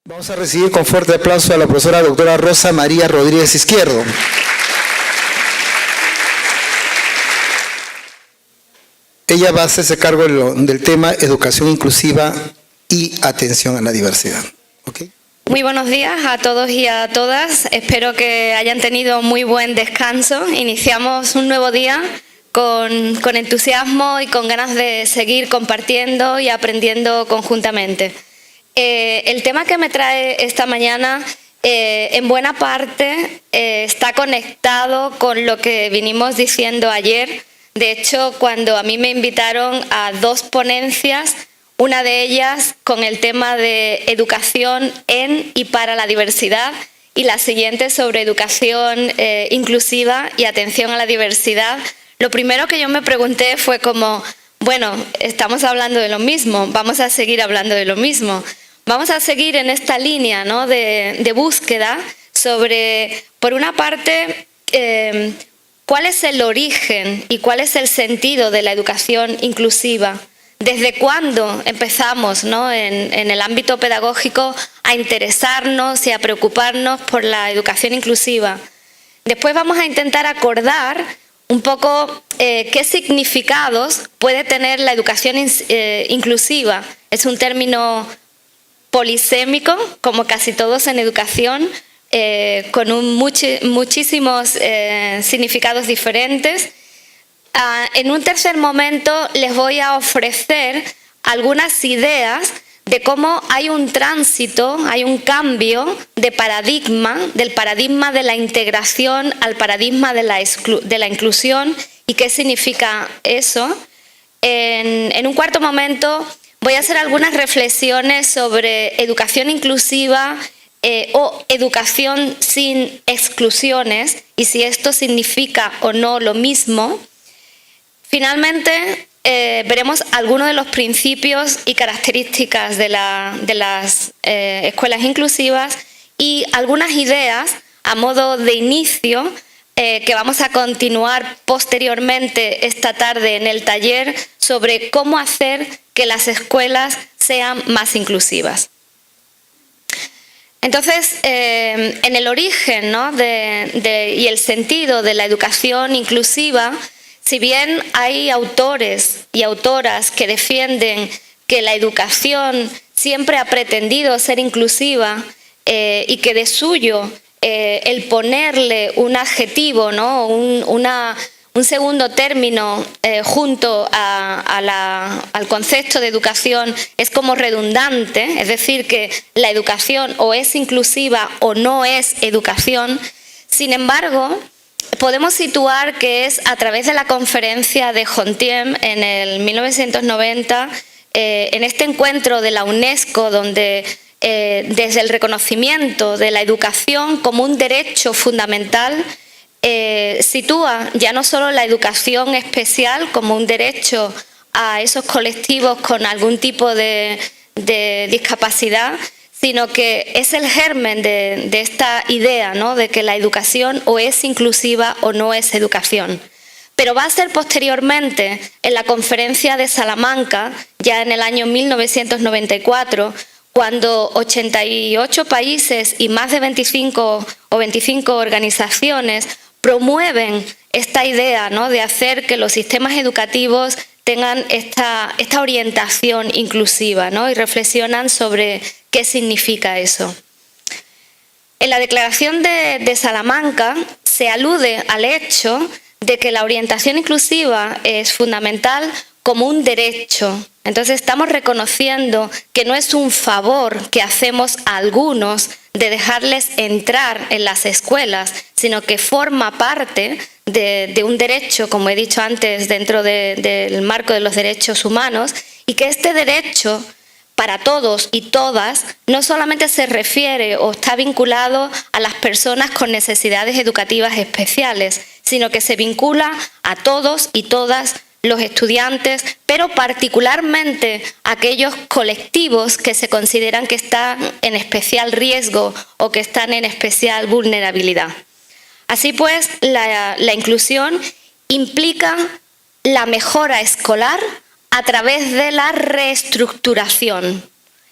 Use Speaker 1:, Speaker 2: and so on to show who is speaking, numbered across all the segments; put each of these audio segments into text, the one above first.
Speaker 1: Vamos a recibir con fuerte aplauso a la profesora doctora Rosa María Rodríguez Izquierdo. Ella va a hacerse cargo del tema educación inclusiva y atención a la diversidad. ¿Okay?
Speaker 2: Muy buenos días a todos y a todas. Espero que hayan tenido muy buen descanso. Iniciamos un nuevo día con entusiasmo y con ganas de seguir compartiendo y aprendiendo conjuntamente. El tema que me trae esta mañana en buena parte está conectado con lo que vinimos diciendo ayer. De hecho, cuando a mí me invitaron a dos ponencias, una de ellas con el tema de educación en y para la diversidad y la siguiente sobre educación inclusiva y atención a la diversidad, lo primero que yo me pregunté fue como, bueno, estamos hablando de lo mismo, vamos a seguir hablando de lo mismo. Vamos a seguir en esta línea, ¿no?, de búsqueda sobre, por una parte, cuál es el origen y cuál es el sentido de la educación inclusiva. ¿Desde cuándo empezamos, ¿no?, en el ámbito pedagógico a interesarnos y a preocuparnos por la educación inclusiva? Después vamos a intentar acordar un poco qué significados puede tener la educación inclusiva. Es un término polisémico, como casi todos en educación, con muchísimos significados diferentes. En un tercer momento les voy a ofrecer algunas ideas de cómo hay un tránsito, hay un cambio de paradigma, del paradigma de la integración al paradigma de la inclusión y qué significa eso. En un cuarto momento voy a hacer algunas reflexiones sobre educación inclusiva o educación sin exclusiones y si esto significa o no lo mismo. Finalmente, veremos algunos de los principios y características de las escuelas inclusivas y algunas ideas a modo de inicio que vamos a continuar posteriormente esta tarde en el taller sobre cómo hacer que las escuelas sean más inclusivas. Entonces, en el origen, ¿no?, y el sentido de la educación inclusiva, si bien hay autores y autoras que defienden que la educación siempre ha pretendido ser inclusiva y que de suyo el ponerle un adjetivo, ¿no?, un segundo término junto al concepto de educación es como redundante, es decir, que la educación o es inclusiva o no es educación. Sin embargo, podemos situar que es a través de la conferencia de Jontiem en el 1990, en este encuentro de la UNESCO, donde desde el reconocimiento de la educación como un derecho fundamental, sitúa ya no solo la educación especial como un derecho a esos colectivos con algún tipo de discapacidad, sino que es el germen de esta idea, ¿no?, de que la educación o es inclusiva o no es educación. Pero va a ser posteriormente, en la conferencia de Salamanca, ya en el año 1994, cuando 88 países y más de 25 organizaciones promueven esta idea, ¿no?, de hacer que los sistemas educativos tengan esta orientación inclusiva, ¿no?, y reflexionan sobre qué significa eso. En la Declaración de Salamanca se alude al hecho de que la orientación inclusiva es fundamental como un derecho. Entonces estamos reconociendo que no es un favor que hacemos a algunos de dejarles entrar en las escuelas, sino que forma parte de un derecho, como he dicho antes, dentro del marco de los derechos humanos, y que este derecho para todos y todas no solamente se refiere o está vinculado a las personas con necesidades educativas especiales, sino que se vincula a todos y todas los estudiantes, pero particularmente aquellos colectivos que se consideran que están en especial riesgo o que están en especial vulnerabilidad. Así pues, la inclusión implica la mejora escolar a través de la reestructuración.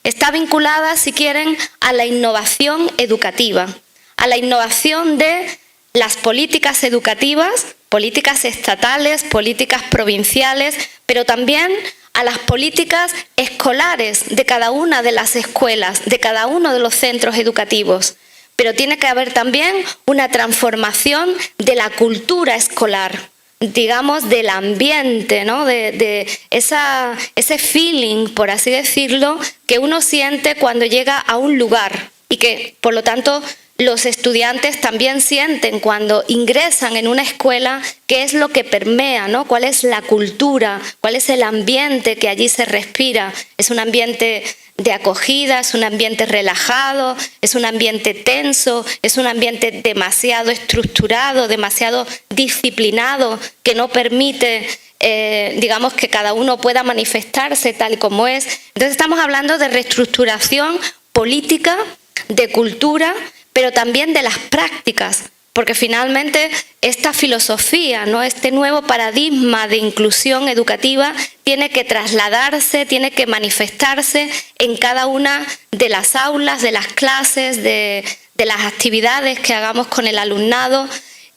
Speaker 2: está vinculada, si quieren, a la innovación educativa, a la innovación de las políticas educativas, políticas estatales, políticas provinciales, pero también a las políticas escolares de cada una de las escuelas, de cada uno de los centros educativos. Pero tiene que haber también una transformación de la cultura escolar, digamos, del ambiente, ¿no? de ese feeling, por así decirlo, que uno siente cuando llega a un lugar y que, por lo tanto, los estudiantes también sienten cuando ingresan en una escuela qué es lo que permea, ¿no? Cuál es la cultura, cuál es el ambiente que allí se respira. Es un ambiente de acogida, es un ambiente relajado, es un ambiente tenso, es un ambiente demasiado estructurado, demasiado disciplinado, que no permite, digamos, que cada uno pueda manifestarse tal como es. Entonces estamos hablando de reestructuración política, de cultura, pero también de las prácticas, porque finalmente esta filosofía, ¿no? Este nuevo paradigma de inclusión educativa tiene que trasladarse, tiene que manifestarse en cada una de las aulas, de las clases, de las actividades que hagamos con el alumnado,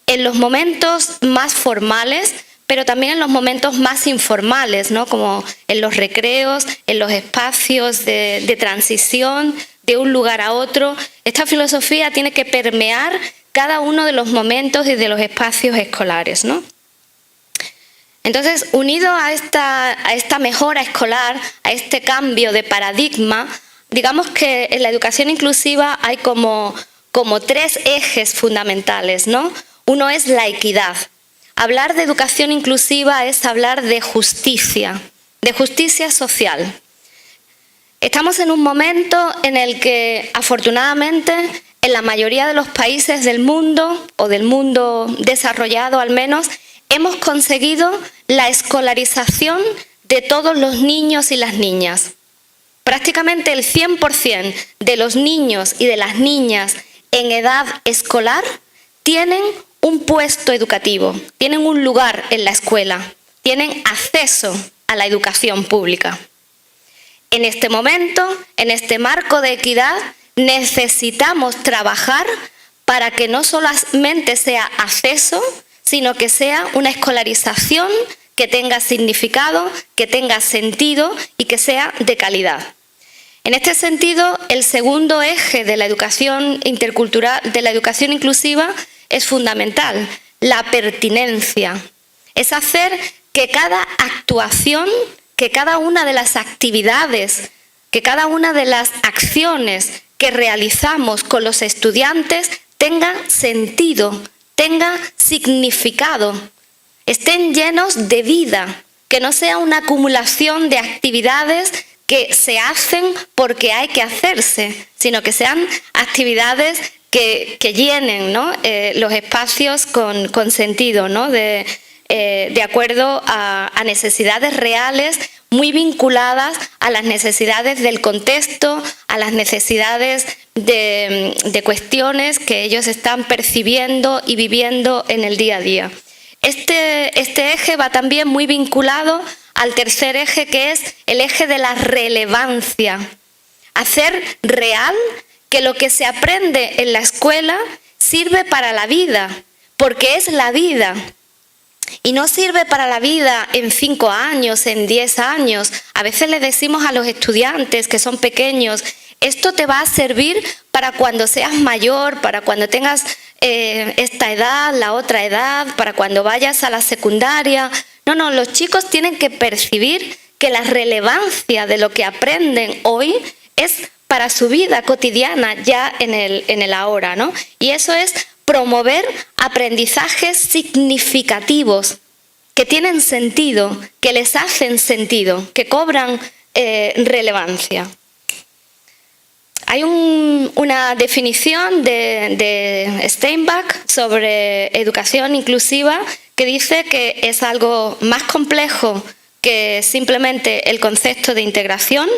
Speaker 2: en los momentos más formales, pero también en los momentos más informales, ¿no? Como en los recreos, en los espacios de transición, de un lugar a otro. Esta filosofía tiene que permear cada uno de los momentos y de los espacios escolares, ¿no? Entonces, unido a esta mejora escolar, a este cambio de paradigma, digamos que en la educación inclusiva hay como 3 ejes fundamentales, ¿no? Uno es la equidad. Hablar de educación inclusiva es hablar de justicia social. Estamos en un momento en el que, afortunadamente, en la mayoría de los países del mundo, o del mundo desarrollado al menos, hemos conseguido la escolarización de todos los niños y las niñas. Prácticamente el 100% de los niños y de las niñas en edad escolar tienen un puesto educativo, tienen un lugar en la escuela, tienen acceso a la educación pública. En este momento, en este marco de equidad, necesitamos trabajar para que no solamente sea acceso, sino que sea una escolarización que tenga significado, que tenga sentido y que sea de calidad. En este sentido, el segundo eje de la educación intercultural, de la educación inclusiva, es fundamental, la pertinencia. Es hacer que cada actuación, que cada una de las actividades, que cada una de las acciones que realizamos con los estudiantes tenga sentido, tenga significado, estén llenos de vida, que no sea una acumulación de actividades que se hacen porque hay que hacerse, sino que sean actividades que llenen, ¿no? Los espacios con sentido, ¿no? De acuerdo a necesidades reales, muy vinculadas a las necesidades del contexto, a las necesidades de cuestiones que ellos están percibiendo y viviendo en el día a día. Este eje va también muy vinculado al tercer eje, que es el eje de la relevancia. Hacer real que lo que se aprende en la escuela sirve para la vida, porque es la vida. Y no sirve para la vida en 5 años, en 10 años. A veces le decimos a los estudiantes que son pequeños, esto te va a servir para cuando seas mayor, para cuando tengas esta edad, la otra edad, para cuando vayas a la secundaria. No, los chicos tienen que percibir que la relevancia de lo que aprenden hoy es para su vida cotidiana, ya en el ahora, ¿no? Y eso es promover aprendizajes significativos, que tienen sentido, que les hacen sentido, que cobran relevancia. Hay una definición de Steinbach sobre educación inclusiva que dice que es algo más complejo que simplemente el concepto de integración,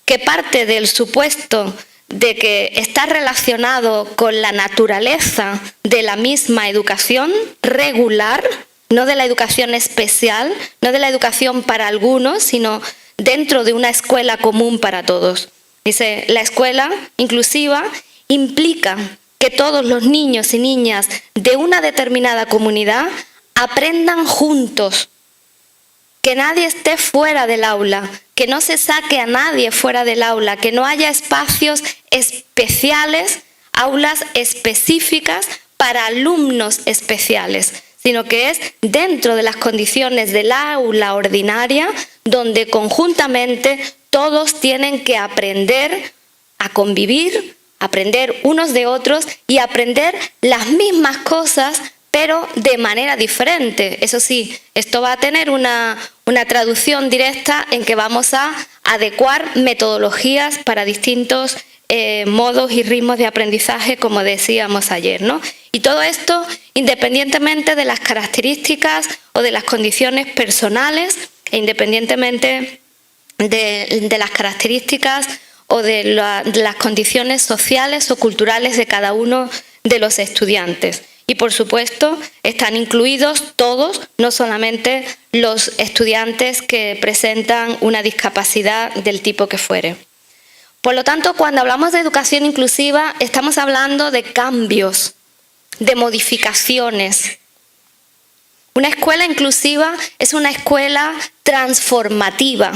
Speaker 2: que parte del supuesto de que está relacionado con la naturaleza de la misma educación regular, no de la educación especial, no de la educación para algunos, sino dentro de una escuela común para todos. Dice, la escuela inclusiva implica que todos los niños y niñas de una determinada comunidad aprendan juntos, que nadie esté fuera del aula, que no se saque a nadie fuera del aula, que no haya espacios especiales, aulas específicas para alumnos especiales, sino que es dentro de las condiciones del aula ordinaria donde conjuntamente todos tienen que aprender a convivir, aprender unos de otros y aprender las mismas cosas, pero de manera diferente. Eso sí, esto va a tener una traducción directa en que vamos a adecuar metodologías para distintos modos y ritmos de aprendizaje, como decíamos ayer, ¿no? Y todo esto independientemente de las características o de las condiciones personales e independientemente de las características o de las condiciones sociales o culturales de cada uno de los estudiantes. Y por supuesto están incluidos todos, no solamente los estudiantes que presentan una discapacidad del tipo que fuere. Por lo tanto, cuando hablamos de educación inclusiva, estamos hablando de cambios, de modificaciones. Una escuela inclusiva es una escuela transformativa,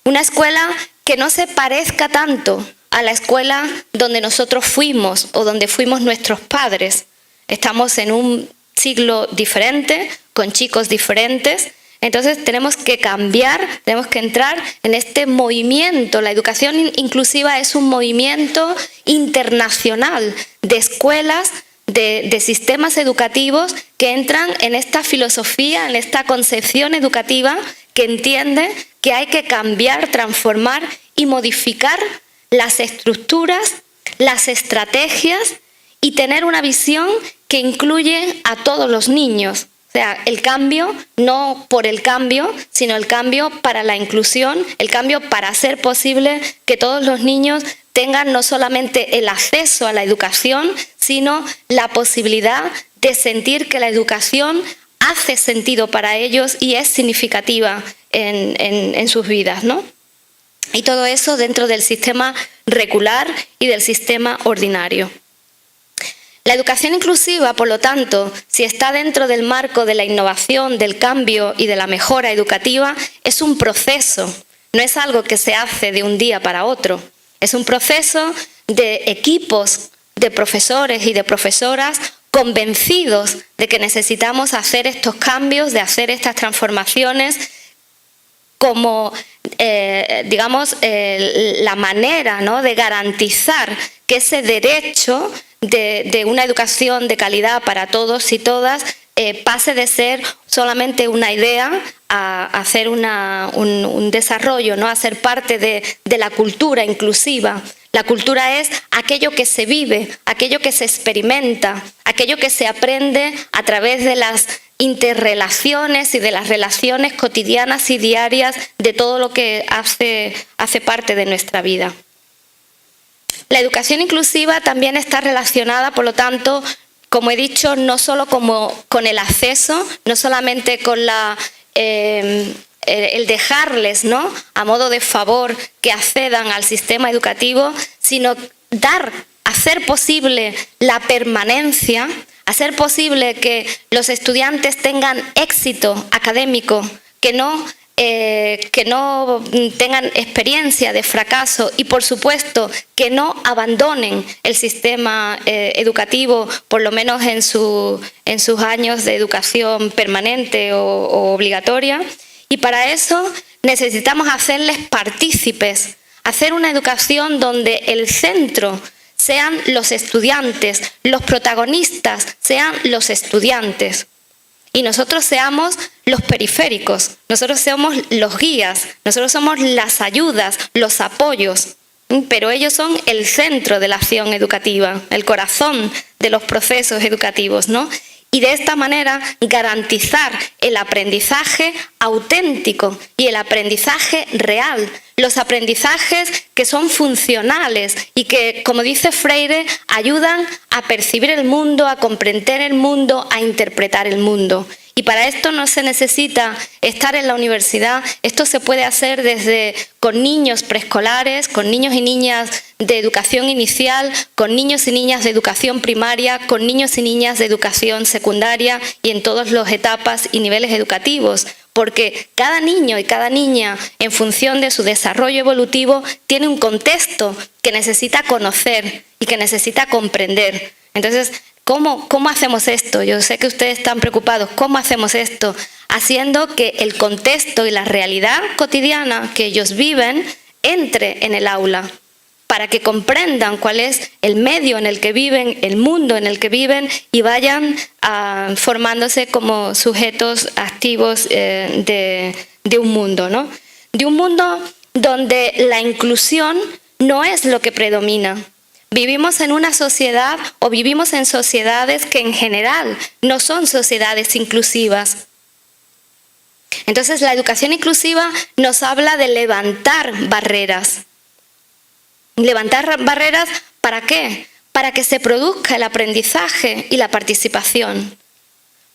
Speaker 2: una escuela que no se parezca tanto a la escuela donde nosotros fuimos o donde fuimos nuestros padres. Estamos en un siglo diferente, con chicos diferentes, entonces tenemos que cambiar, tenemos que entrar en este movimiento. La educación inclusiva es un movimiento internacional de escuelas, de sistemas educativos que entran en esta filosofía, en esta concepción educativa que entiende que hay que cambiar, transformar y modificar las estructuras, las estrategias y tener una visión que incluye a todos los niños. O sea, el cambio no por el cambio, sino el cambio para la inclusión, el cambio para hacer posible que todos los niños tengan no solamente el acceso a la educación, sino la posibilidad de sentir que la educación hace sentido para ellos y es significativa en sus vidas, ¿no? Y todo eso dentro del sistema regular y del sistema ordinario. La educación inclusiva, por lo tanto, si está dentro del marco de la innovación, del cambio y de la mejora educativa, es un proceso, no es algo que se hace de un día para otro. Es un proceso de equipos de profesores y de profesoras convencidos de que necesitamos hacer estos cambios, de hacer estas transformaciones como, la manera, ¿no?, de garantizar que ese derecho de una educación de calidad para todos y todas pase de ser solamente una idea a hacer un desarrollo, ¿no?, a ser parte de la cultura inclusiva. La cultura es aquello que se vive, aquello que se experimenta, aquello que se aprende a través de las interrelaciones y de las relaciones cotidianas y diarias de todo lo que hace parte de nuestra vida. La educación inclusiva también está relacionada, por lo tanto, como he dicho, no solo con el acceso, no solamente con el dejarles, ¿no?, a modo de favor que accedan al sistema educativo, sino hacer posible la permanencia, hacer posible que los estudiantes tengan éxito académico, que no tengan experiencia de fracaso y, por supuesto, que no abandonen el sistema educativo, por lo menos en sus años de educación permanente o obligatoria. Y para eso necesitamos hacerles partícipes, hacer una educación donde el centro sean los estudiantes, los protagonistas sean los estudiantes. Y nosotros seamos los periféricos, nosotros somos los guías, nosotros somos las ayudas, los apoyos, pero ellos son el centro de la acción educativa, el corazón de los procesos educativos, ¿no? Y de esta manera garantizar el aprendizaje auténtico y el aprendizaje real, los aprendizajes que son funcionales y que, como dice Freire, ayudan a percibir el mundo, a comprender el mundo, a interpretar el mundo. Y para esto no se necesita estar en la universidad, esto se puede hacer desde con niños preescolares, con niños y niñas de educación inicial, con niños y niñas de educación primaria, con niños y niñas de educación secundaria y en todas las etapas y niveles educativos. Porque cada niño y cada niña, en función de su desarrollo evolutivo, tiene un contexto que necesita conocer y que necesita comprender. Entonces, ¿cómo hacemos esto? Yo sé que ustedes están preocupados. ¿Cómo hacemos esto? Haciendo que el contexto y la realidad cotidiana que ellos viven entre en el aula, para que comprendan cuál es el medio en el que viven, el mundo en el que viven y vayan formándose como sujetos activos de un mundo, ¿no? De un mundo donde la inclusión no es lo que predomina. Vivimos en una sociedad o vivimos en sociedades que en general no son sociedades inclusivas. Entonces, la educación inclusiva nos habla de levantar barreras. ¿Levantar barreras para qué? Para que se produzca el aprendizaje y la participación.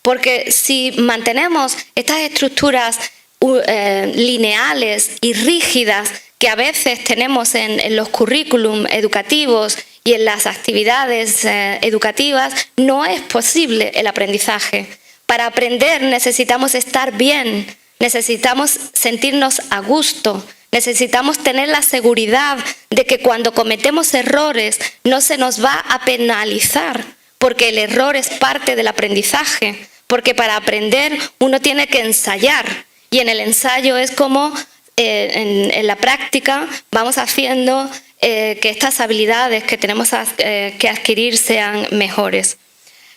Speaker 2: Porque si mantenemos estas estructuras lineales y rígidas que a veces tenemos en los currículum educativos y en las actividades educativas, no es posible el aprendizaje. Para aprender necesitamos estar bien, necesitamos sentirnos a gusto, necesitamos tener la seguridad de que cuando cometemos errores no se nos va a penalizar, porque el error es parte del aprendizaje, porque para aprender uno tiene que ensayar y en el ensayo es como en la práctica vamos haciendo que estas habilidades que tenemos que adquirir sean mejores.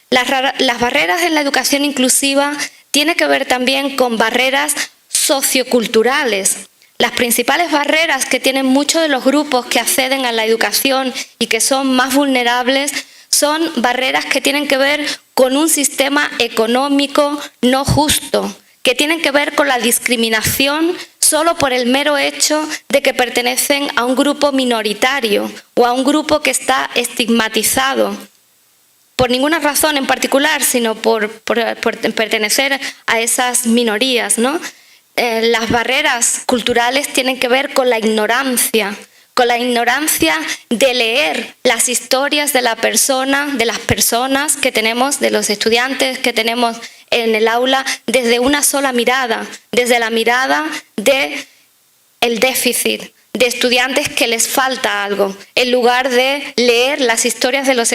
Speaker 2: Las barreras en la educación inclusiva tienen que ver también con barreras socioculturales. Las principales barreras que tienen muchos de los grupos que acceden a la educación y que son más vulnerables son barreras que tienen que ver con un sistema económico no justo, que tienen que ver con la discriminación solo por el mero hecho de que pertenecen a un grupo minoritario o a un grupo que está estigmatizado. Por ninguna razón en particular, sino por pertenecer a esas minorías, ¿no? Las barreras culturales tienen que ver con la ignorancia de leer las historias de la persona, de las personas que tenemos, de los estudiantes que tenemos en el aula, desde una sola mirada, desde la mirada del déficit, de estudiantes que les falta algo, en lugar de leer las historias de los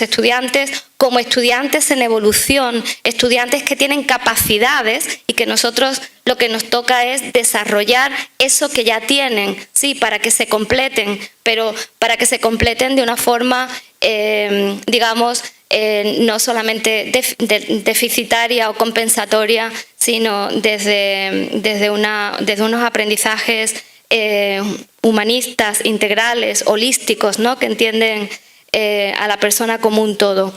Speaker 2: estudiantes como estudiantes en evolución, estudiantes que tienen capacidades y que nosotros lo que nos toca es desarrollar eso que ya tienen, sí, para que se completen, pero para que se completen de una forma, digamos, no solamente deficitaria o compensatoria, sino desde unos aprendizajes humanistas, integrales, holísticos, ¿no? Que entienden a la persona como un todo.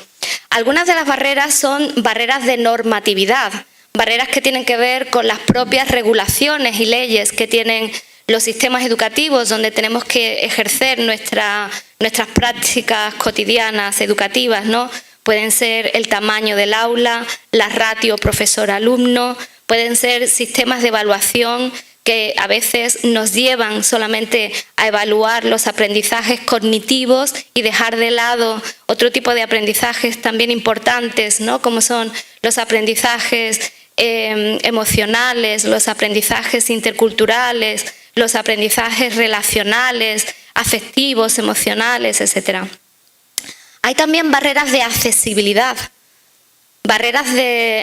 Speaker 2: Algunas de las barreras son barreras de normatividad, barreras que tienen que ver con las propias regulaciones y leyes que tienen los sistemas educativos, donde tenemos que ejercer nuestras prácticas cotidianas educativas, ¿no? Pueden ser el tamaño del aula, la ratio profesor-alumno, pueden ser sistemas de evaluación que a veces nos llevan solamente a evaluar los aprendizajes cognitivos y dejar de lado otro tipo de aprendizajes también importantes, ¿no? Como son los aprendizajes emocionales, los aprendizajes interculturales, los aprendizajes relacionales, afectivos, emocionales, etc. Hay también barreras de accesibilidad, barreras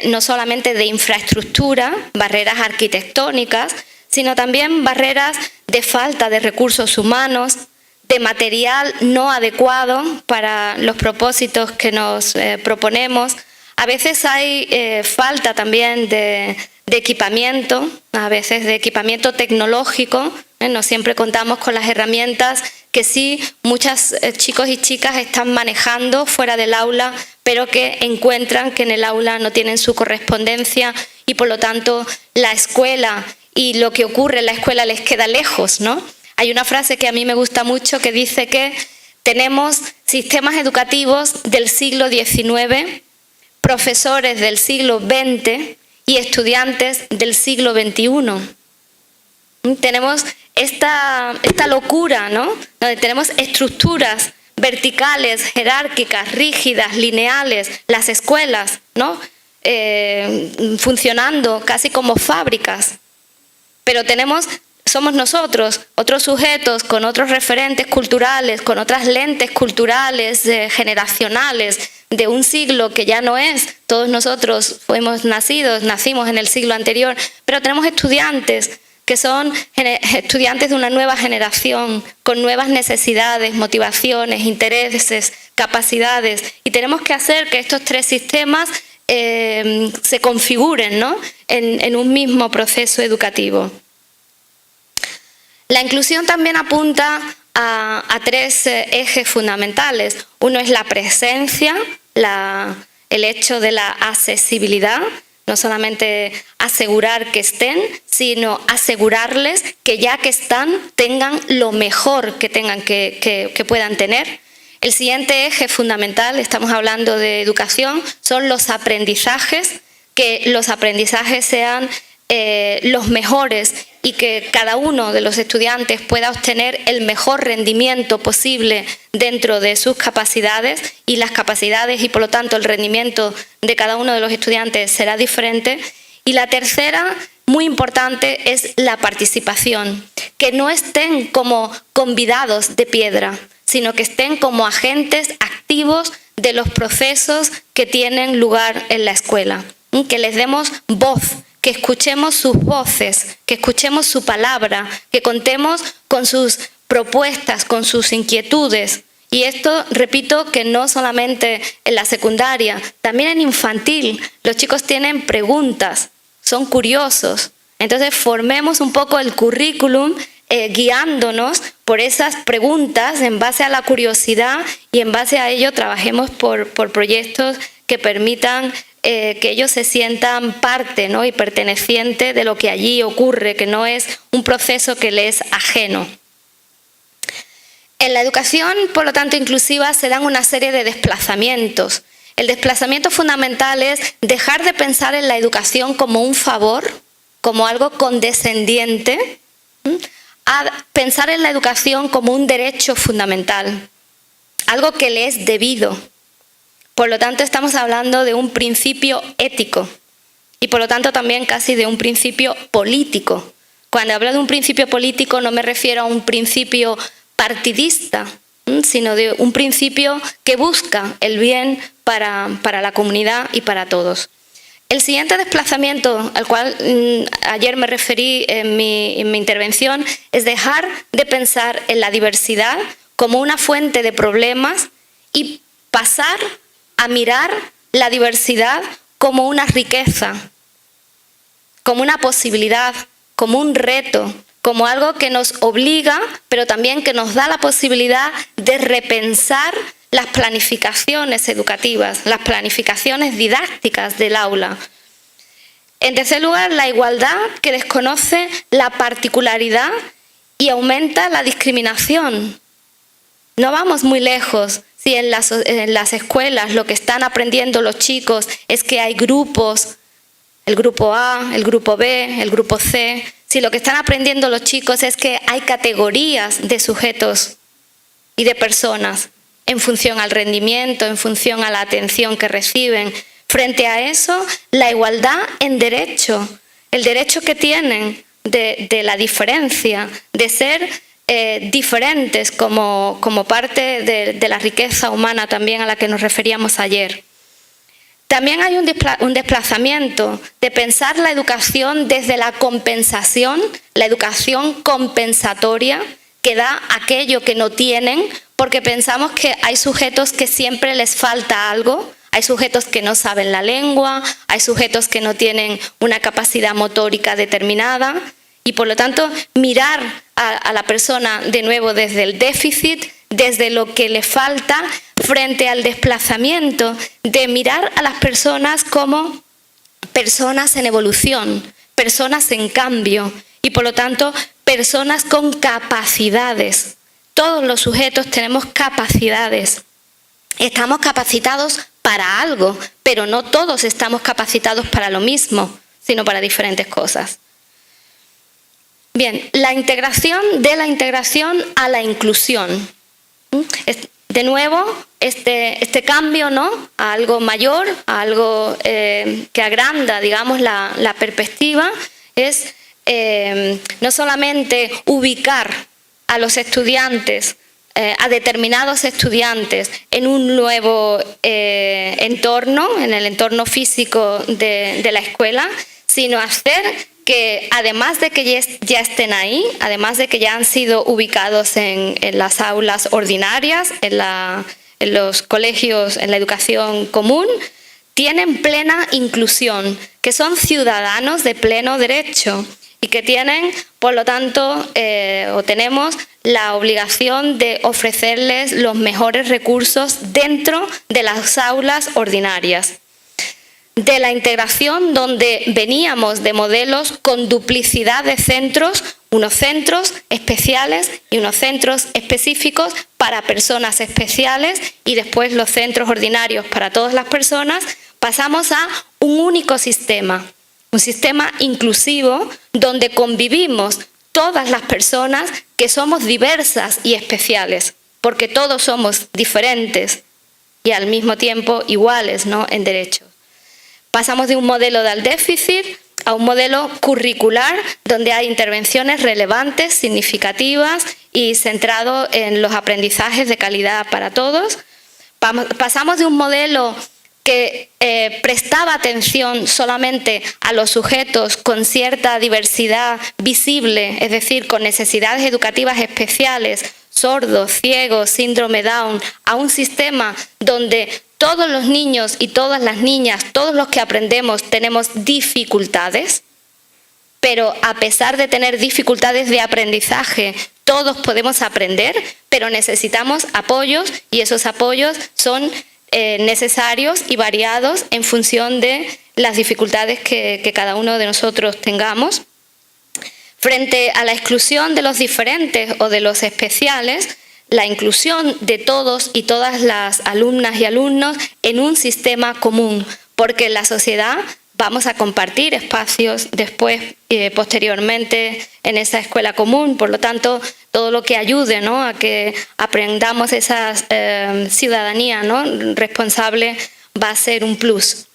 Speaker 2: no solamente de infraestructura, barreras arquitectónicas, sino también barreras de falta de recursos humanos, de material no adecuado para los propósitos que nos proponemos. A veces hay falta también de equipamiento, a veces de equipamiento tecnológico. No siempre contamos con las herramientas que sí muchos chicos y chicas están manejando fuera del aula, pero que encuentran que en el aula no tienen su correspondencia y por lo tanto la escuela y lo que ocurre en la escuela les queda lejos, ¿no? Hay una frase que a mí me gusta mucho que dice que tenemos sistemas educativos del siglo XIX, profesores del siglo XX y estudiantes del siglo XXI. Tenemos esta locura, ¿no? Donde tenemos estructuras verticales, jerárquicas, rígidas, lineales, las escuelas, ¿no? Funcionando casi como fábricas. Pero somos nosotros, otros sujetos con otros referentes culturales, con otras lentes culturales, generacionales, de un siglo que ya no es. Todos nosotros nacimos en el siglo anterior, pero tenemos estudiantes que son estudiantes de una nueva generación, con nuevas necesidades, motivaciones, intereses, capacidades. Y tenemos que hacer que estos tres sistemas se configuren, ¿no? en un mismo proceso educativo. La inclusión también apunta a tres ejes fundamentales. Uno es la presencia, el hecho de la accesibilidad, no solamente asegurar que estén, sino asegurarles que ya que están, tengan lo mejor que puedan tener. El siguiente eje fundamental, estamos hablando de educación, son los aprendizajes, que los aprendizajes sean los mejores y que cada uno de los estudiantes pueda obtener el mejor rendimiento posible dentro de sus capacidades, y las capacidades y por lo tanto el rendimiento de cada uno de los estudiantes será diferente. Y la tercera, muy importante, es la participación, que no estén como convidados de piedra, sino que estén como agentes activos de los procesos que tienen lugar en la escuela, que les demos voz, que escuchemos sus voces, que escuchemos su palabra, que contemos con sus propuestas, con sus inquietudes. Y esto, repito, que no solamente en la secundaria, también en infantil. Los chicos tienen preguntas, son curiosos. Entonces formemos un poco el currículum guiándonos por esas preguntas en base a la curiosidad, y en base a ello trabajemos por proyectos que permitan que ellos se sientan parte, ¿no? y perteneciente de lo que allí ocurre, que no es un proceso que les es ajeno. En la educación, por lo tanto, inclusiva, se dan una serie de desplazamientos. El desplazamiento fundamental es dejar de pensar en la educación como un favor, como algo condescendiente, a pensar en la educación como un derecho fundamental, algo que le es debido. Por lo tanto, estamos hablando de un principio ético y por lo tanto también casi de un principio político. Cuando hablo de un principio político no me refiero a un principio partidista, sino de un principio que busca el bien para la comunidad y para todos. El siguiente desplazamiento al cual ayer me referí en mi intervención es dejar de pensar en la diversidad como una fuente de problemas y pasar a mirar la diversidad como una riqueza, como una posibilidad, como un reto, como algo que nos obliga, pero también que nos da la posibilidad de repensar las planificaciones educativas, las planificaciones didácticas del aula. En tercer lugar, la igualdad, que desconoce la particularidad y aumenta la discriminación. No vamos muy lejos si en las escuelas lo que están aprendiendo los chicos es que hay grupos, el grupo A, el grupo B, el grupo C. Si lo que están aprendiendo los chicos es que hay categorías de sujetos y de personas en función al rendimiento, en función a la atención que reciben. Frente a eso, la igualdad en derecho, el derecho que tienen de la diferencia, de ser diferentes como parte de la riqueza humana también a la que nos referíamos ayer. También hay un desplazamiento de pensar la educación desde la compensación, la educación compensatoria que da aquello que no tienen, porque pensamos que hay sujetos que siempre les falta algo, hay sujetos que no saben la lengua, hay sujetos que no tienen una capacidad motórica determinada, y por lo tanto mirar a la persona de nuevo desde el déficit, desde lo que le falta, frente al desplazamiento de mirar a las personas como personas en evolución, personas en cambio y por lo tanto personas con capacidades. Todos los sujetos tenemos capacidades. Estamos capacitados para algo, pero no todos estamos capacitados para lo mismo. sino para diferentes cosas. Bien, la integración, de la integración a la inclusión. De nuevo, este cambio, ¿no?, a algo mayor, a algo que agranda, digamos, la perspectiva, es no solamente ubicar a los estudiantes, a determinados estudiantes en un nuevo entorno, en el entorno físico de la escuela, sino hacer que, además de que ya estén ahí, además de que ya han sido ubicados en las aulas ordinarias, en los colegios, en la educación común, tienen plena inclusión, que son ciudadanos de pleno derecho y que tienen, por lo tanto, o tenemos la obligación de ofrecerles los mejores recursos dentro de las aulas ordinarias. De la integración, donde veníamos de modelos con duplicidad de centros, unos centros especiales y unos centros específicos para personas especiales y después los centros ordinarios para todas las personas, pasamos a un único sistema, un sistema inclusivo donde convivimos todas las personas que somos diversas y especiales, porque todos somos diferentes y al mismo tiempo iguales, ¿no?, en derechos. Pasamos de un modelo del déficit a un modelo curricular donde hay intervenciones relevantes, significativas y centrado en los aprendizajes de calidad para todos. Pasamos de un modelo que prestaba atención solamente a los sujetos con cierta diversidad visible, es decir, con necesidades educativas especiales, sordos, ciegos, síndrome Down, a un sistema donde todos los niños y todas las niñas, todos los que aprendemos, tenemos dificultades, pero a pesar de tener dificultades de aprendizaje, todos podemos aprender, pero necesitamos apoyos y esos apoyos son necesarios y variados en función de las dificultades que cada uno de nosotros tengamos. Frente a la exclusión de los diferentes o de los especiales, la inclusión de todos y todas las alumnas y alumnos en un sistema común, porque en la sociedad vamos a compartir espacios después, posteriormente, en esa escuela común. Por lo tanto, todo lo que ayude, ¿no?, a que aprendamos esa ciudadanía, ¿no?, responsable va a ser un plus.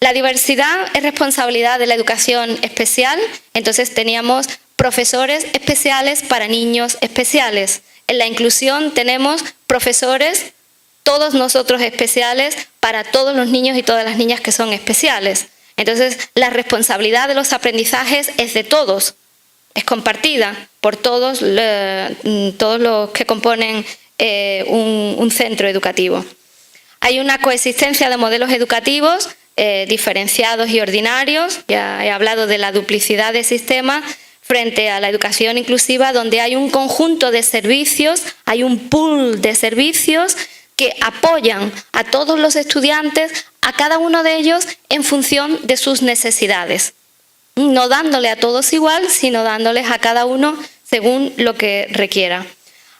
Speaker 2: La diversidad es responsabilidad de la educación especial, entonces teníamos profesores especiales para niños especiales. En la inclusión tenemos profesores, todos nosotros especiales, para todos los niños y todas las niñas que son especiales. Entonces, la responsabilidad de los aprendizajes es de todos, es compartida por todos los que componen un centro educativo. Hay una coexistencia de modelos educativos diferenciados y ordinarios, ya he hablado de la duplicidad de sistemas, frente a la educación inclusiva, donde hay un conjunto de servicios, hay un pool de servicios que apoyan a todos los estudiantes, a cada uno de ellos en función de sus necesidades. No dándole a todos igual, sino dándoles a cada uno según lo que requiera.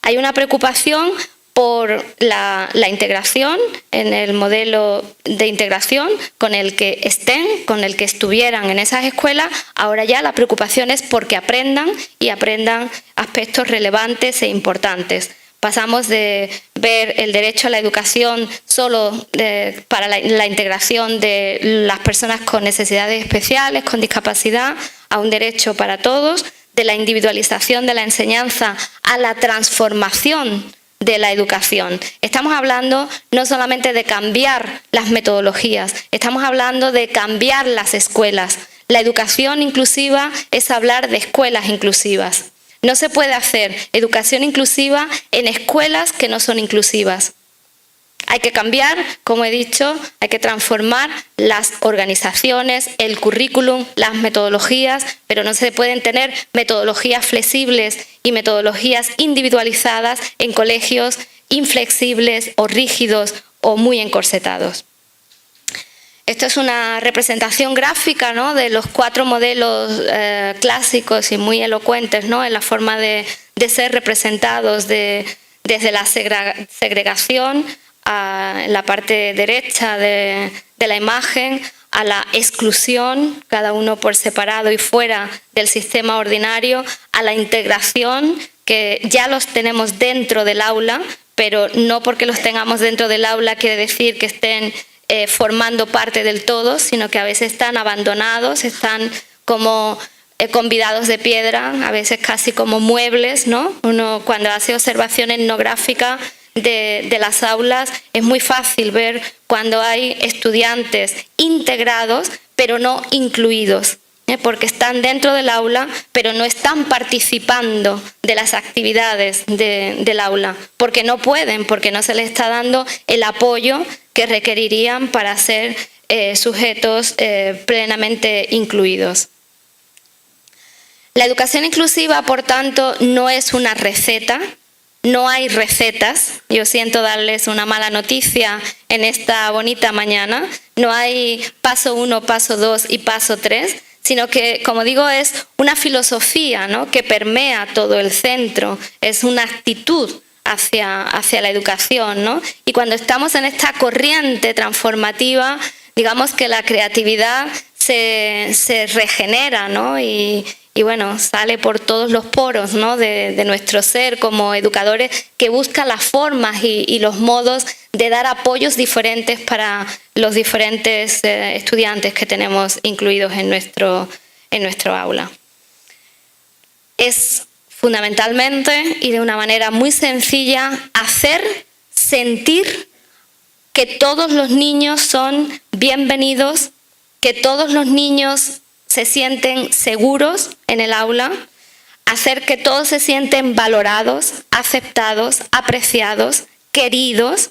Speaker 2: Hay una preocupación por la integración en el modelo de integración con el que estén, con el que estuvieran en esas escuelas. Ahora ya la preocupación es porque aprendan y aprendan aspectos relevantes e importantes. Pasamos de ver el derecho a la educación solo para la integración de las personas con necesidades especiales, con discapacidad, a un derecho para todos, de la individualización de la enseñanza a la transformación de la educación. Estamos hablando no solamente de cambiar las metodologías, estamos hablando de cambiar las escuelas. La educación inclusiva es hablar de escuelas inclusivas. No se puede hacer educación inclusiva en escuelas que no son inclusivas. Hay que cambiar, como he dicho, hay que transformar las organizaciones, el currículum, las metodologías, pero no se pueden tener metodologías flexibles y metodologías individualizadas en colegios inflexibles o rígidos o muy encorsetados. Esto es una representación gráfica, ¿no?, de los 4 modelos clásicos y muy elocuentes, ¿no?, en la forma de ser representados desde la segregación, en la parte derecha de la imagen, a la exclusión, cada uno por separado y fuera del sistema ordinario, a la integración, que ya los tenemos dentro del aula, pero no porque los tengamos dentro del aula quiere decir que estén formando parte del todo, sino que a veces están abandonados, están como convidados de piedra, a veces casi como muebles, ¿no? Uno cuando hace observación etnográfica de las aulas es muy fácil ver cuando hay estudiantes integrados pero no incluidos, porque están dentro del aula pero no están participando de las actividades del aula, porque no pueden, porque no se les está dando el apoyo que requerirían para ser sujetos plenamente incluidos. La educación inclusiva, por tanto, no es una receta. No hay recetas, yo siento darles una mala noticia en esta bonita mañana, no hay paso 1, paso 2 y paso 3, sino que, como digo, es una filosofía, ¿no?, que permea todo el centro, es una actitud hacia la educación, ¿no? Y cuando estamos en esta corriente transformativa, digamos que la creatividad se regenera, ¿no? Y bueno, sale por todos los poros, ¿no?, de nuestro ser como educadores, que busca las formas y los modos de dar apoyos diferentes para los diferentes estudiantes que tenemos incluidos en nuestro aula. Es fundamentalmente y de una manera muy sencilla hacer sentir que todos los niños son bienvenidos, que todos los niños se sienten seguros en el aula, hacer que todos se sienten valorados, aceptados, apreciados, queridos.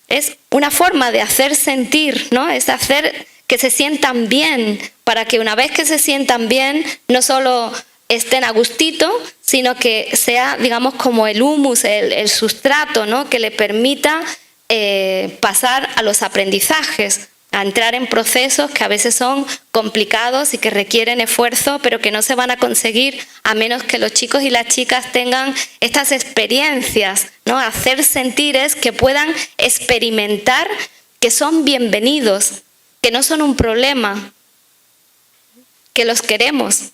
Speaker 2: Es una forma de hacer sentir, ¿no? Es hacer que se sientan bien, para que una vez que se sientan bien, no solo estén a gustito, sino que sea, digamos, como el humus, el sustrato, ¿no?, que le permita pasar a los aprendizajes, a entrar en procesos que a veces son complicados y que requieren esfuerzo, pero que no se van a conseguir a menos que los chicos y las chicas tengan estas experiencias, ¿no? Hacer sentir es que puedan experimentar que son bienvenidos, que no son un problema, que los queremos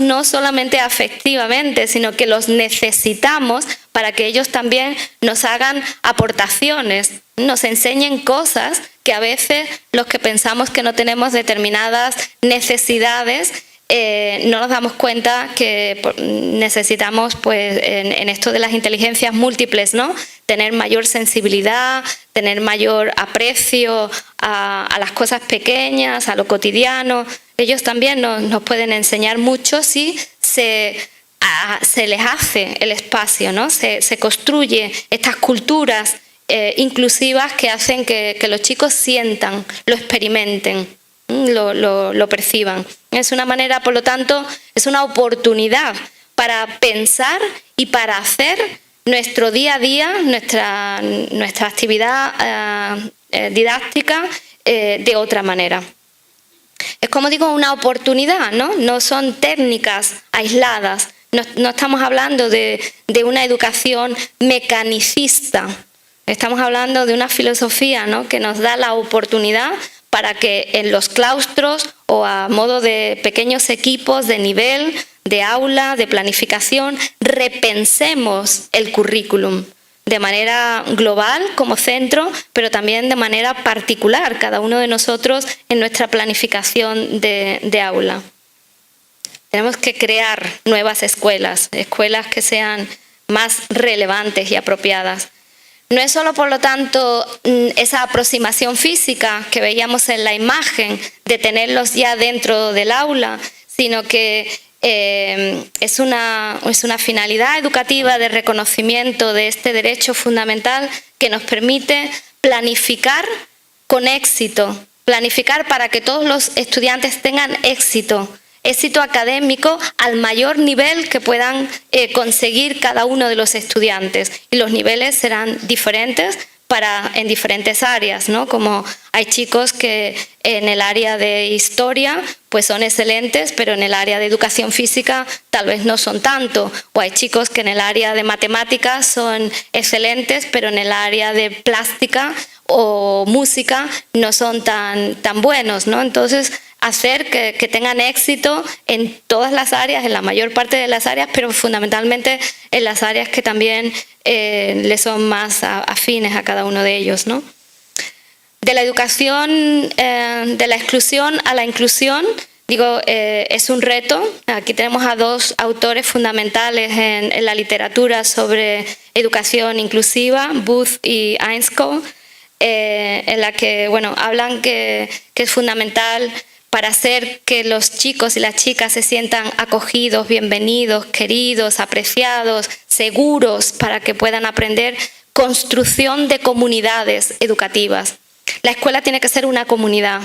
Speaker 2: no solamente afectivamente, sino que los necesitamos para que ellos también nos hagan aportaciones, nos enseñen cosas que a veces los que pensamos que no tenemos determinadas necesidades no nos damos cuenta que necesitamos, pues, en esto de las inteligencias múltiples, ¿no?, tener mayor sensibilidad, tener mayor aprecio a las cosas pequeñas, a lo cotidiano. Ellos también nos pueden enseñar mucho si se les hace el espacio, ¿no? Se construye estas culturas inclusivas que hacen que los chicos sientan, lo experimenten, lo perciban. Es una manera, por lo tanto, es una oportunidad para pensar y para hacer nuestro día a día, nuestra actividad didáctica de otra manera. Es, como digo, una oportunidad, ¿no? No son técnicas aisladas, no estamos hablando de una educación mecanicista, estamos hablando de una filosofía, ¿no?, que nos da la oportunidad para que en los claustros o a modo de pequeños equipos de nivel, de aula, de planificación, repensemos el currículum de manera global como centro, pero también de manera particular, cada uno de nosotros en nuestra planificación de aula. Tenemos que crear nuevas escuelas que sean más relevantes y apropiadas. No es solo, por lo tanto, esa aproximación física que veíamos en la imagen de tenerlos ya dentro del aula, sino que es una finalidad educativa de reconocimiento de este derecho fundamental que nos permite planificar con éxito, planificar para que todos los estudiantes tengan éxito académico al mayor nivel que puedan conseguir cada uno de los estudiantes. Y los niveles serán diferentes en diferentes áreas, ¿no? Como hay chicos que en el área de historia pues son excelentes, pero en el área de educación física tal vez no son tanto. O hay chicos que en el área de matemáticas son excelentes, pero en el área de plástica o música no son tan buenos, ¿no? Entonces, hacer que tengan éxito en todas las áreas, en la mayor parte de las áreas, pero fundamentalmente en las áreas que también le son más afines a cada uno de ellos, ¿no? De la educación, de la exclusión a la inclusión, digo, es un reto. Aquí tenemos a dos autores fundamentales en la literatura sobre educación inclusiva, Booth y Ainscough, en la que, bueno, hablan que es fundamental para hacer que los chicos y las chicas se sientan acogidos, bienvenidos, queridos, apreciados, seguros, para que puedan aprender, construcción de comunidades educativas. La escuela tiene que ser una comunidad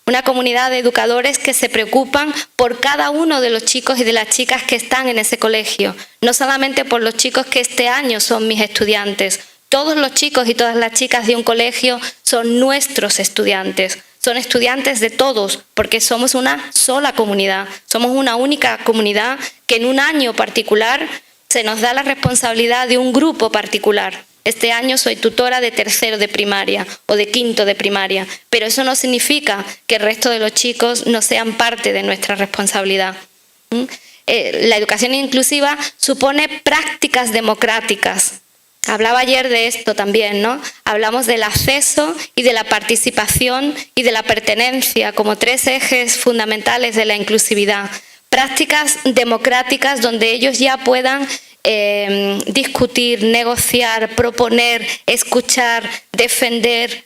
Speaker 2: de educadores que se preocupan por cada uno de los chicos y de las chicas que están en ese colegio, no solamente por los chicos que este año son mis estudiantes. Todos los chicos y todas las chicas de un colegio son nuestros estudiantes, son estudiantes de todos, porque somos una sola comunidad, somos una única comunidad que en un año particular se nos da la responsabilidad de un grupo particular. Este año soy tutora de tercero de primaria o de quinto de primaria, pero eso no significa que el resto de los chicos no sean parte de nuestra responsabilidad. La educación inclusiva supone prácticas democráticas. Hablaba ayer de esto también, ¿no? Hablamos del acceso y de la participación y de la pertenencia como tres ejes fundamentales de la inclusividad. Prácticas democráticas donde ellos ya puedan discutir, negociar, proponer, escuchar, defender,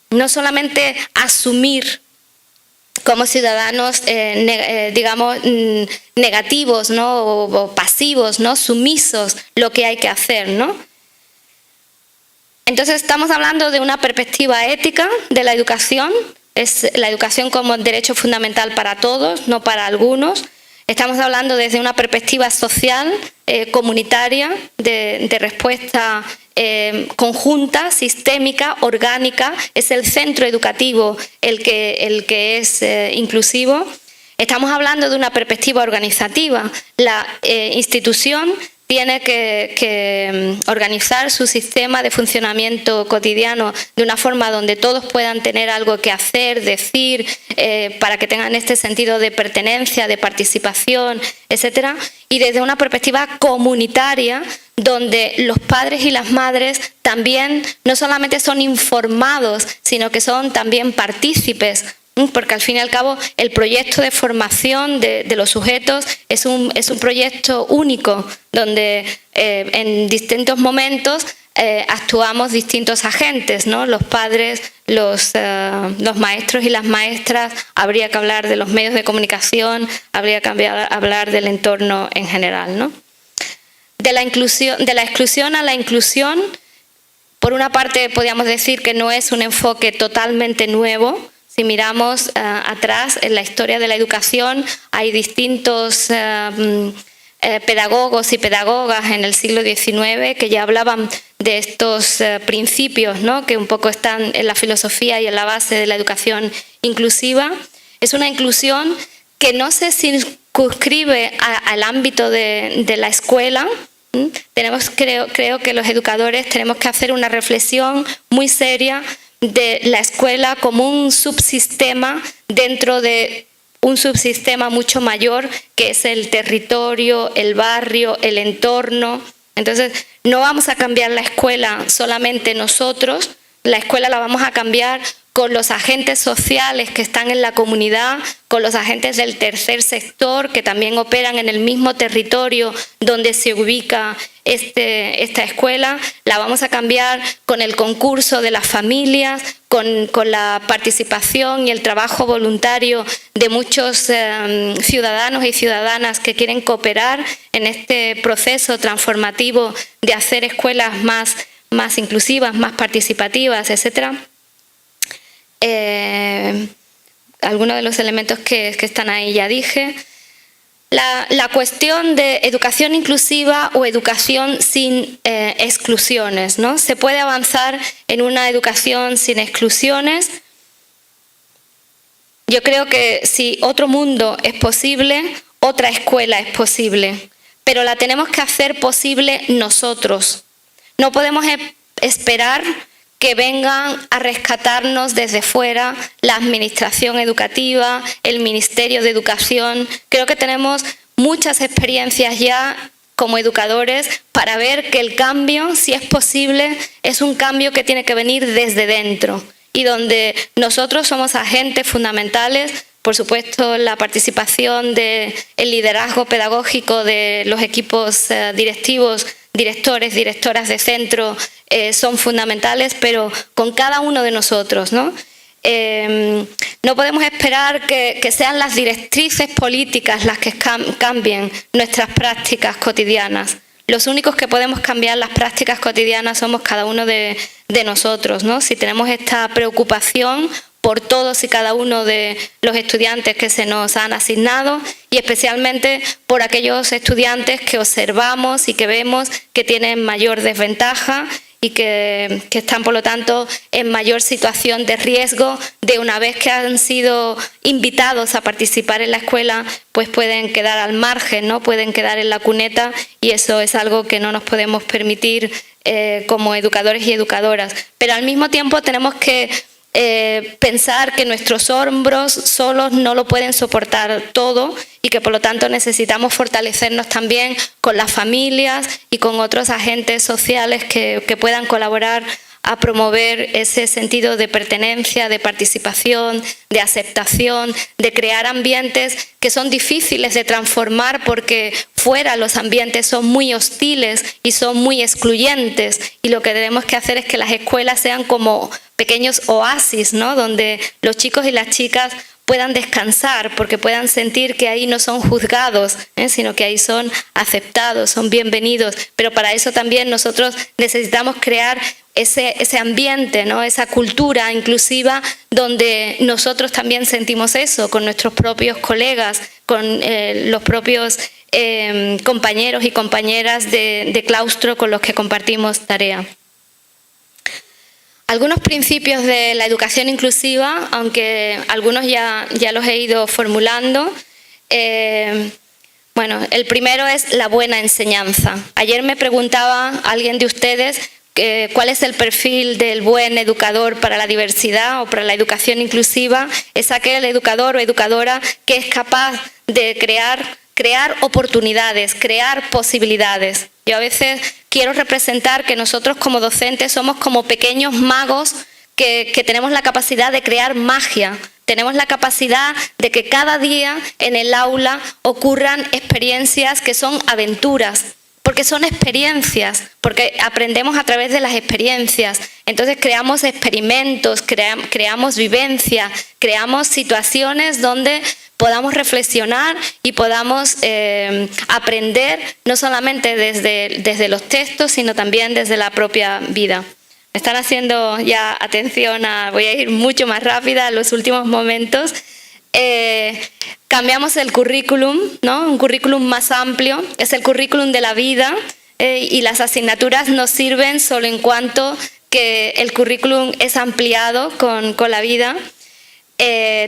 Speaker 2: no solamente asumir como ciudadanos, digamos, negativos, ¿no? o pasivos, ¿no? Sumisos, lo que hay que hacer, ¿no? Entonces estamos hablando de una perspectiva ética de la educación, es la educación como derecho fundamental para todos, no para algunos. Estamos hablando desde una perspectiva social, comunitaria, de respuesta conjunta, sistémica, orgánica. Es el centro educativo el que es inclusivo. Estamos hablando de una perspectiva organizativa. La institución tiene que organizar su sistema de funcionamiento cotidiano de una forma donde todos puedan tener algo que hacer, decir, para que tengan este sentido de pertenencia, de participación, etcétera. Y desde una perspectiva comunitaria, donde los padres y las madres también no solamente son informados, sino que son también partícipes, porque al fin y al cabo el proyecto de formación de los sujetos es un proyecto único, donde en distintos momentos actuamos distintos agentes, ¿no? Los padres, los maestros y las maestras, habría que hablar de los medios de comunicación, habría que hablar del entorno en general, ¿no? De la exclusión a la inclusión, por una parte podríamos decir que no es un enfoque totalmente nuevo. Si miramos atrás en la historia de la educación, hay distintos pedagogos y pedagogas en el siglo XIX que ya hablaban de estos principios, ¿no? Que un poco están en la filosofía y en la base de la educación inclusiva. Es una inclusión que no se circunscribe al ámbito de la escuela. Creo que los educadores tenemos que hacer una reflexión muy seria de la escuela como un subsistema dentro de un subsistema mucho mayor que es el territorio, el barrio, el entorno. Entonces, no vamos a cambiar la escuela solamente nosotros, la escuela la vamos a cambiar con los agentes sociales que están en la comunidad, con los agentes del tercer sector que también operan en el mismo territorio donde se ubica esta escuela. La vamos a cambiar con el concurso de las familias, con la participación y el trabajo voluntario de muchos ciudadanos y ciudadanas que quieren cooperar en este proceso transformativo de hacer escuelas más inclusivas, más participativas, etcétera. Algunos de los elementos que están ahí ya dije. La cuestión de educación inclusiva o educación sin exclusiones, ¿no? ¿Se puede avanzar en una educación sin exclusiones? Yo creo que si otro mundo es posible, otra escuela es posible, pero la tenemos que hacer posible nosotros. No podemos esperar que vengan a rescatarnos desde fuera la administración educativa, el Ministerio de Educación. Creo que tenemos muchas experiencias ya como educadores para ver que el cambio, si es posible, es un cambio que tiene que venir desde dentro y donde nosotros somos agentes fundamentales. Por supuesto, la participación del liderazgo pedagógico de los equipos directivos, directores, directoras de centro son fundamentales, pero con cada uno de nosotros, ¿no? No podemos esperar que sean las directrices políticas las que cambien nuestras prácticas cotidianas. Los únicos que podemos cambiar las prácticas cotidianas somos cada uno de nosotros, ¿no? Si tenemos esta preocupación por todos y cada uno de los estudiantes que se nos han asignado y especialmente por aquellos estudiantes que observamos y que vemos que tienen mayor desventaja y que están, por lo tanto, en mayor situación de riesgo de una vez que han sido invitados a participar en la escuela, pues pueden quedar al margen, ¿no? Pueden quedar en la cuneta y eso es algo que no nos podemos permitir como educadores y educadoras. Pero al mismo tiempo tenemos que pensar que nuestros hombros solos no lo pueden soportar todo y que por lo tanto necesitamos fortalecernos también con las familias y con otros agentes sociales que puedan colaborar a promover ese sentido de pertenencia, de participación, de aceptación, de crear ambientes que son difíciles de transformar porque fuera los ambientes son muy hostiles y son muy excluyentes y lo que tenemos que hacer es que las escuelas sean como pequeños oasis, ¿no? Donde los chicos y las chicas puedan descansar porque puedan sentir que ahí no son juzgados, sino que ahí son aceptados, son bienvenidos. Pero para eso también nosotros necesitamos crear ese ambiente, ¿no? Esa cultura inclusiva donde nosotros también sentimos eso con nuestros propios colegas, con los propios compañeros y compañeras de claustro con los que compartimos tarea. Algunos principios de la educación inclusiva, aunque algunos ya los he ido formulando. Bueno, el primero es la buena enseñanza. Ayer me preguntaba alguien de ustedes cuál es el perfil del buen educador para la diversidad o para la educación inclusiva. Es aquel educador o educadora que es capaz de crear oportunidades, crear posibilidades. Yo a veces quiero representar que nosotros como docentes somos como pequeños magos que tenemos la capacidad de crear magia. Tenemos la capacidad de que cada día en el aula ocurran experiencias que son aventuras, porque son experiencias, porque aprendemos a través de las experiencias. Entonces creamos experimentos, creamos vivencia, creamos situaciones donde podamos reflexionar y podamos aprender no solamente desde los textos, sino también desde la propia vida. Me están haciendo ya atención voy a ir mucho más rápida en los últimos momentos. Cambiamos el currículum, ¿no? Un currículum más amplio, es el currículum de la vida y las asignaturas nos sirven solo en cuanto que el currículum es ampliado con la vida.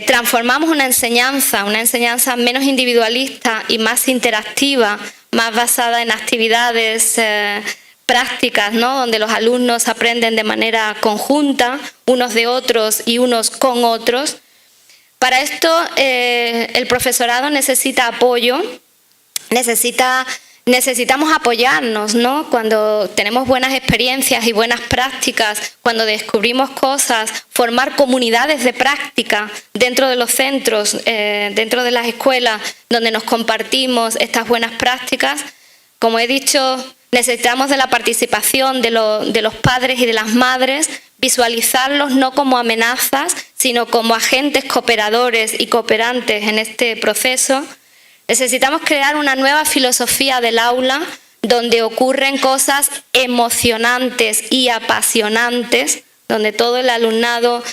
Speaker 2: Transformamos una enseñanza menos individualista y más interactiva, más basada en actividades prácticas, ¿no? Donde los alumnos aprenden de manera conjunta, unos de otros y unos con otros. Para esto el profesorado necesita apoyo, necesitamos apoyarnos, ¿no? Cuando tenemos buenas experiencias y buenas prácticas, cuando descubrimos cosas, formar comunidades de práctica dentro de los centros, dentro de las escuelas, donde nos compartimos estas buenas prácticas. Como he dicho, necesitamos de la participación de los padres y de las madres, visualizarlos no como amenazas, sino como agentes cooperadores y cooperantes en este proceso. Necesitamos crear una nueva filosofía del aula donde ocurren cosas emocionantes y apasionantes, donde todo el alumnado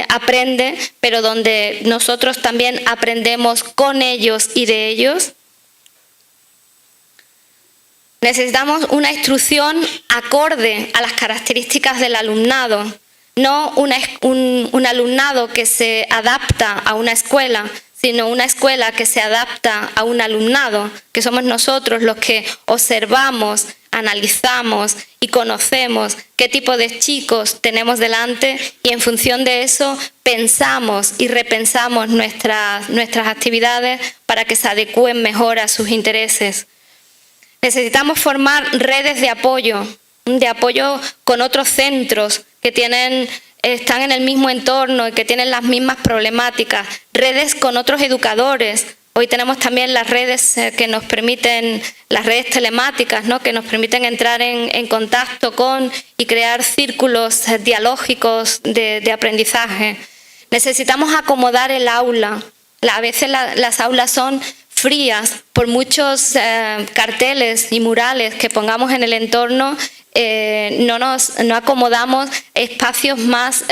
Speaker 2: aprende, pero donde nosotros también aprendemos con ellos y de ellos. Necesitamos una instrucción acorde a las características del alumnado, no un alumnado que se adapta a una escuela, sino una escuela que se adapta a un alumnado, que somos nosotros los que observamos analizamos y conocemos qué tipo de chicos tenemos delante y en función de eso pensamos y repensamos nuestras actividades para que se adecúen mejor a sus intereses. Necesitamos formar redes de apoyo con otros centros que están en el mismo entorno y que tienen las mismas problemáticas, redes con otros educadores. Hoy tenemos también las redes que nos permiten, las redes telemáticas, ¿no?, que nos permiten entrar en contacto con y crear círculos dialógicos de aprendizaje. Necesitamos acomodar el aula. A veces las aulas son frías por muchos carteles y murales que pongamos en el entorno. No acomodamos espacios más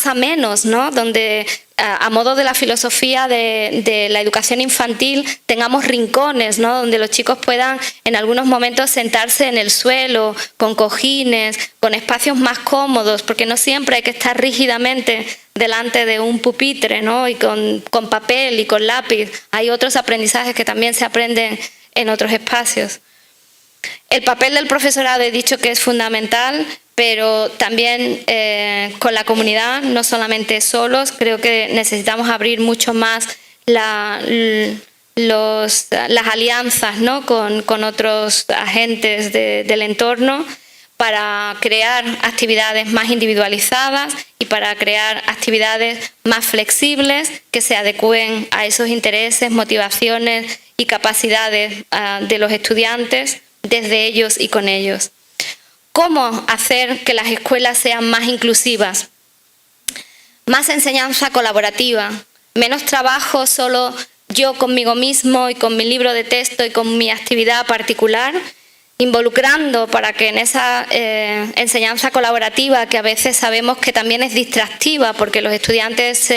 Speaker 2: amenos, ¿no?, donde a modo de la filosofía de la educación infantil tengamos rincones, ¿no?, donde los chicos puedan en algunos momentos sentarse en el suelo, con cojines, con espacios más cómodos, porque no siempre hay que estar rígidamente delante de un pupitre, ¿no?, y con papel y con lápiz. Hay otros aprendizajes que también se aprenden en otros espacios. El papel del profesorado he dicho que es fundamental, pero también con la comunidad, no solamente solos. Creo que necesitamos abrir mucho más las alianzas, ¿no?, con otros agentes del entorno para crear actividades más individualizadas y para crear actividades más flexibles que se adecúen a esos intereses, motivaciones y capacidades de los estudiantes, desde ellos y con ellos. ¿Cómo hacer que las escuelas sean más inclusivas? Más enseñanza colaborativa, menos trabajo solo yo conmigo mismo y con mi libro de texto y con mi actividad particular, involucrando para que en esa enseñanza colaborativa, que a veces sabemos que también es distractiva porque los estudiantes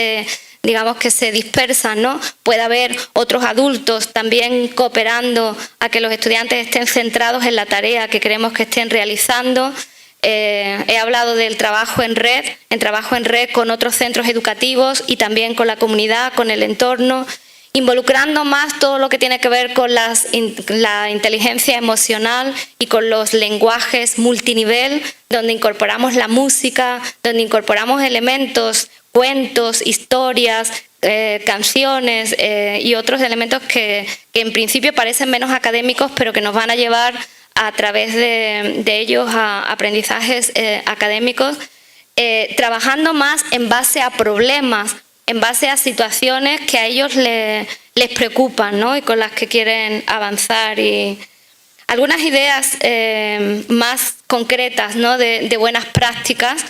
Speaker 2: digamos que se dispersan, ¿no?, puede haber otros adultos también cooperando a que los estudiantes estén centrados en la tarea que queremos que estén realizando. He hablado del trabajo en red con otros centros educativos y también con la comunidad, con el entorno, involucrando más todo lo que tiene que ver con la inteligencia emocional y con los lenguajes multinivel, donde incorporamos la música, donde incorporamos elementos, cuentos, historias, canciones y otros elementos que en principio parecen menos académicos, pero que nos van a llevar a través de ellos a aprendizajes académicos, trabajando más en base a problemas, en base a situaciones que a ellos les preocupan, ¿no?, y con las que quieren avanzar. Y algunas ideas más concretas, ¿no?, de buenas prácticas.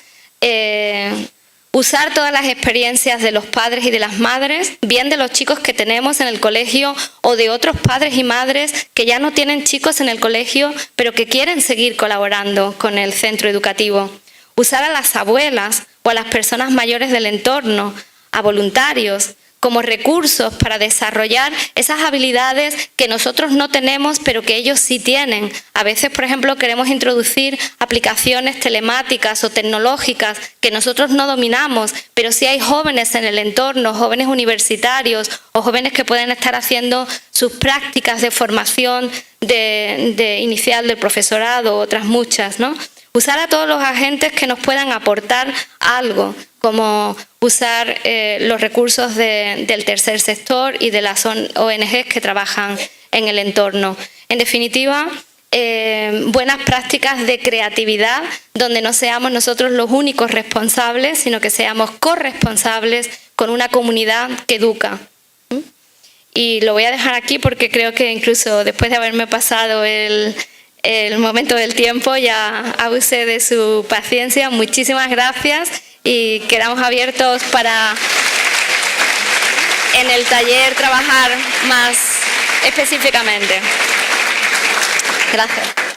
Speaker 2: Usar todas las experiencias de los padres y de las madres, bien de los chicos que tenemos en el colegio o de otros padres y madres que ya no tienen chicos en el colegio, pero que quieren seguir colaborando con el centro educativo. Usar a las abuelas o a las personas mayores del entorno, a voluntarios, como recursos para desarrollar esas habilidades que nosotros no tenemos, pero que ellos sí tienen. A veces, por ejemplo, queremos introducir aplicaciones telemáticas o tecnológicas que nosotros no dominamos, pero sí hay jóvenes en el entorno, jóvenes universitarios o jóvenes que pueden estar haciendo sus prácticas de formación de inicial del profesorado, otras muchas, ¿no? Usar a todos los agentes que nos puedan aportar algo, como usar los recursos del tercer sector y de las ONGs que trabajan en el entorno. En definitiva, buenas prácticas de creatividad, donde no seamos nosotros los únicos responsables, sino que seamos corresponsables con una comunidad que educa. Y lo voy a dejar aquí porque creo que incluso después de haberme pasado el momento del tiempo ya abusé de su paciencia. Muchísimas gracias y quedamos abiertos para en el taller trabajar más específicamente. Gracias.